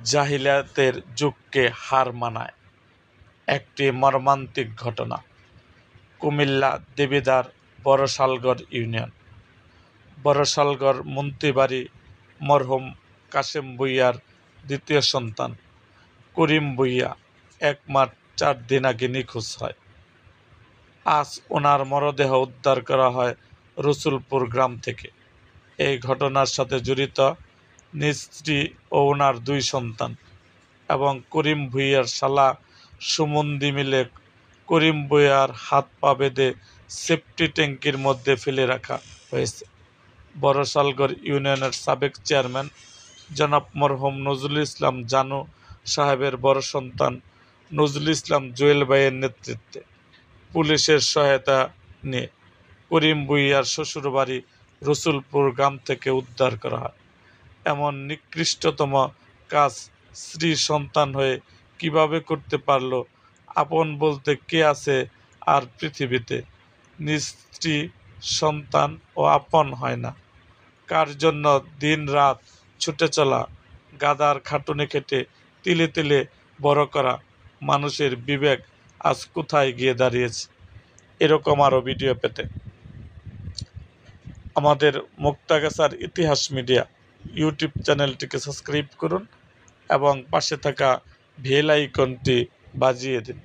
জাহিলিয়াতের যুগকে হার মানায় একটি মর্মান্তিক ঘটনা। কুমিল্লা দেবিদ্বার বড়শালগড় ইউনিয়ন। বড়শালগড় মন্ত্রীবাড়ি মরহুম কাশেম ভূঁইয়ার দ্বিতীয় সন্তান করিম ভূঁইয়া 1 মাস 4 দিন আগে নিখোঁজ হয়। আজ ওনার মরদেহ উদ্ধার করা হয় রসুলপুর গ্রাম থেকে। এই ঘটনার সাথে জড়িত নিজ স্ত্রী ও ওনার 2 সন্তান এবং করিম ভূঁইয়ার শালা সুমন্দি মিলে করিম ভূঁইয়ার হাত পা বেঁধে সেফটি ট্যাঙ্কির মধ্যে ফেলে রাখা হয়েছে। বড়শালগড় ইউনিয়নের সাবেক চেয়ারম্যান জনাব মরহুম নজরুল ইসলাম জানু সাহেবের বড় সন্তান নজরুল ইসলাম জুয়েল ভাইয়ের নেতৃত্বে পুলিশের সহায়তা নিয়ে করিম ভূঁইয়ার শ্বশুরবাড়ি রসুলপুর গ্রাম থেকে উদ্ধার করা হয়। এমন নিকৃষ্টতম কাজ স্ত্রী সন্তান হয়ে কিভাবে করতে পারল? আপন বলতে কে আছে আর পৃথিবীতে? নিজ স্ত্রী সন্তান ও আপন হয় না। কার জন্য দিন রাত ছুটে চলা, গাদার খাটুনি খেটে তিলে তিলে বড় করা মানুষের বিবেক আজ কোথায় গিয়ে দাঁড়িয়েছে? এরকম আরও ভিডিও পেতে আমাদের মুক্তাগাছার ইতিহাস মিডিয়া ইউটিউব চ্যানেলটিকে সাবস্ক্রাইব করুন এবং পাশে থাকা বেল আইকনটি বাজিয়ে দিন।